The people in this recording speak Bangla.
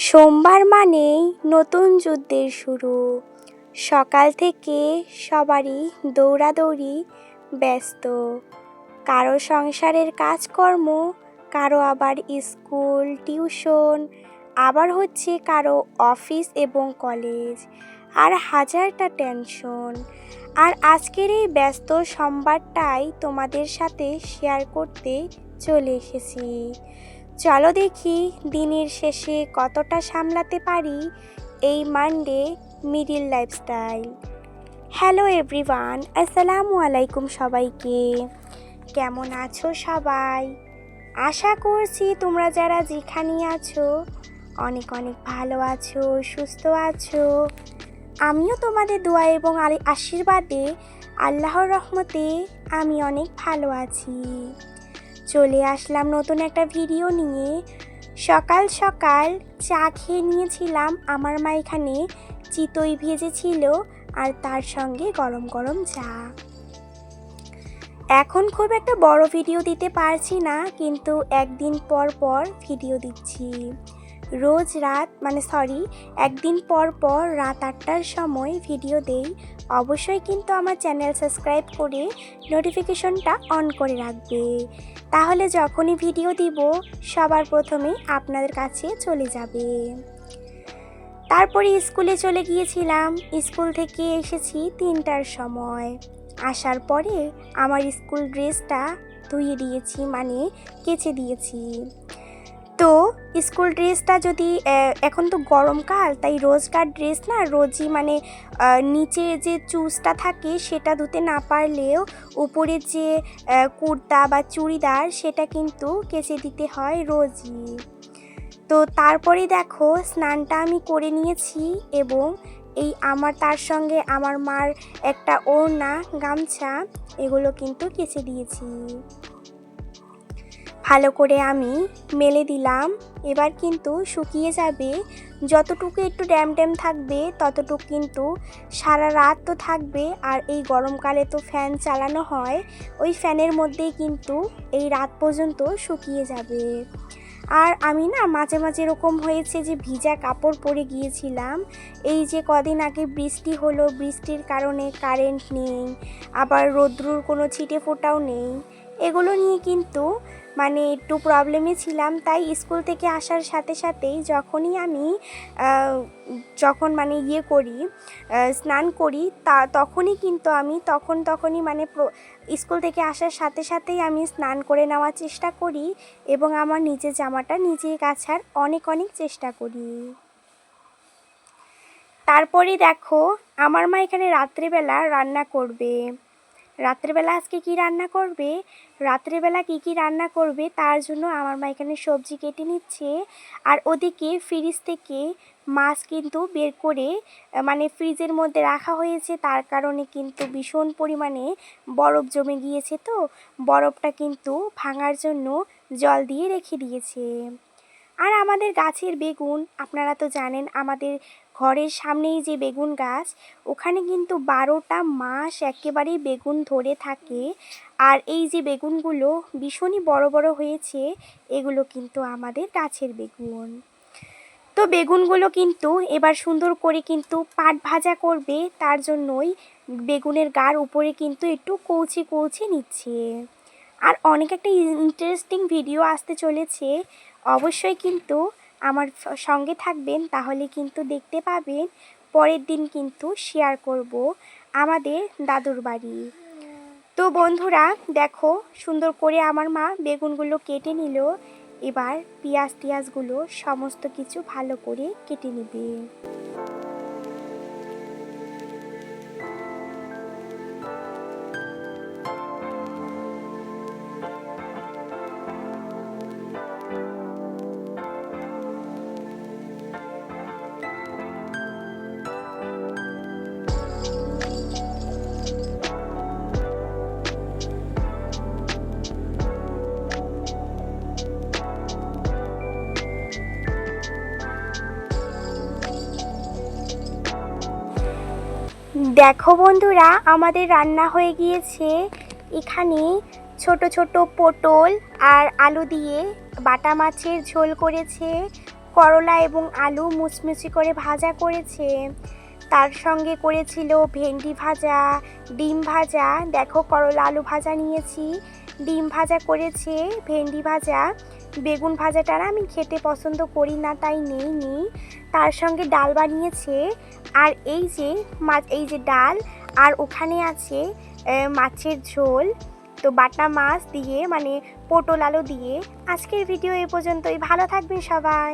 সোমবার মানেই নতুন যুদ্ধের শুরু। সকাল থেকে সবারই দৌড়াদৌড়ি, ব্যস্ত। কারো সংসারের কাজকর্ম, কারো আবার স্কুল, টিউশন, আবার হচ্ছে কারো অফিস এবং কলেজ, আর হাজারটা টেনশন। আর আজকের এই ব্যস্ত সোমবারটাই তোমাদের সাথে শেয়ার করতে চলে এসেছি। চলো দেখি দিনের শেষে কতটা সামলাতে পারি এই Monday middle lifestyle. Hello everyone, আসসালামু আলাইকুম সবাইকে। কেমন আছো সবাই? আশা করছি তোমরা যারা যেখানে আছো অনেক অনেক ভালো আছো, সুস্থ আছো। আমিও তোমাদের দোয়া এবং আশীর্বাদে আল্লাহর রহমতে আমি অনেক ভালো আছি। চলে আসলাম নতুন একটা ভিডিও নিয়ে। সকাল সকাল চা খেয়ে নিয়েছিলাম। আমার মা এখানে চিতই ভেজেছিল আর তার সঙ্গে গরম গরম চা। এখন খুব একটা বড় ভিডিও দিতে পারছি না, কিন্তু একদিন পর পর ভিডিও দিচ্ছি। একদিন পর পর রাত 8টার সময় ভিডিও দেই। অবশ্যই কিন্তু আমার চ্যানেল সাবস্ক্রাইব করে নোটিফিকেশনটা অন করে রাখবে, তাহলে যখনই ভিডিও দিব সবার প্রথমে আপনাদের কাছে চলে যাবে। তারপরে স্কুলে চলে গিয়েছিলাম। স্কুল থেকে এসেছি 3টার সময়। আসার পরে আমার স্কুল ড্রেসটা ধুয়ে দিয়েছি, মানে কেচে দিয়েছি। তো স্কুল ড্রেসটা যদি এখন তো গরমকাল, তাই রোজকার ড্রেস না রোজই, মানে নিচে যে চুজটা থাকে সেটা ধুতে না পারলেও উপরে যে কুর্তা বা চুড়িদার সেটা কিন্তু কেচে দিতে হয় রোজই। তো তারপরে দেখো স্নানটা আমি করে নিয়েছি এবং তার সঙ্গে আমার মার একটা ওড়না, গামছা, এগুলো কিন্তু কেচে দিয়েছি। ভালো করে আমি মেলে দিলাম। এবার কিন্তু শুকিয়ে যাবে। যতটুকু একটু ড্যাম ড্যাম থাকবে ততটুকু কিন্তু সারা রাত তো থাকবে। আর এই গরমকালে তো ফ্যান চালানো হয়, ওই ফ্যানের মধ্যেই কিন্তু এই রাত পর্যন্ত শুকিয়ে যাবে। আর আমি না মাঝে মাঝে এরকম হয়েছে যে ভিজা কাপড় পরে গিয়েছিলাম। এই যে কদিন আগে বৃষ্টি হলো, বৃষ্টির কারণে কারেন্ট নেই, আবার রৌদ্রুর কোনো ছিটে ফোঁটাও নেই। এগুলো নিয়ে কিন্তু মানে একটু প্রবলেমে ছিলাম। তাই স্কুল থেকে আসার সাথে সাথেই যখনই আমি স্নান করি তখনই কিন্তু আমি তখনই স্কুল থেকে আসার সাথে সাথেই আমি স্নান করে নেওয়ার চেষ্টা করি এবং আমার নিচের জামাটা নিজেই কাচার অনেক চেষ্টা করি। তারপরে দেখো আমার মা এখানে রাত্রেবেলা রান্না করবে। রাত্রেবেলা আজকে কি রান্না করবে তার জন্য আমার মা এখানে সবজি কেটে নিচ্ছে। আর ওদিকে ফ্রিজ থেকে মাছ কিন্তু বের করে ফ্রিজের মধ্যে রাখা হয়েছে। তার কারণে কিন্তু ভীষণ পরিমাণে বরফ জমে গিয়েছে, তো বরফটা কিন্তু ভাঙার জন্য জল দিয়ে রেখে দিয়েছে। আর আমাদের গাছের বেগুন আপনারা তো জানেন, আমাদের ঘরের সামনেই যে বেগুন গাছ, ওখানে কিন্তু 12টা মাস একেবারেই বেগুন ধরে থাকে। আর এই যে বেগুনগুলো ভীষণই বড় বড় হয়েছে, এগুলো কিন্তু আমাদের গাছের বেগুন। তো বেগুনগুলো কিন্তু এবার সুন্দর করে কিন্তু পাট ভাজা করবে, তার জন্যই বেগুনের গার উপরে কিন্তু একটু কৌচি নিচ্ছে। আর অনেক একটা ইন্টারেস্টিং ভিডিও আসতে চলেছে, অবশ্যই কিন্তু আমার সঙ্গে থাকবেন, তাহলে কিন্তু দেখতে পাবেন। পরের দিন কিন্তু শেয়ার করব আমাদের দাদুর বাড়ি। তো বন্ধুরা দেখো সুন্দর করে আমার মা বেগুনগুলো কেটে নিল। এবার পেঁয়াজগুলো সমস্ত কিছু ভালো করে কেটে নেবে। দেখো বন্ধুরা আমাদের রান্না হয়ে গিয়েছে। এখানে ছোট ছোট পটল আর আলু দিয়ে বাটা মাছের ঝোল করেছে, করলা এবং আলু মুচমুচি করে ভাজা করেছে। তার সঙ্গে করেছিল ভেন্ডি ভাজা, ডিম ভাজা। দেখো করলা আলু ভাজা নিয়েছি, ডিম ভাজা করেছে, ভেন্ডি ভাজা, বেগুন ভাজাটা আমি খেতে পছন্দ করি না তাই নেইনি। তার সঙ্গে ডাল বানিয়েছে। আর এই যে ডাল, আর ওখানে আছে মাছের ঝোল, তো বাটা মাছ দিয়ে মানে পটল আলু দিয়ে। আজকের ভিডিও এ পর্যন্তই। ভালো থাকবেন সবাই।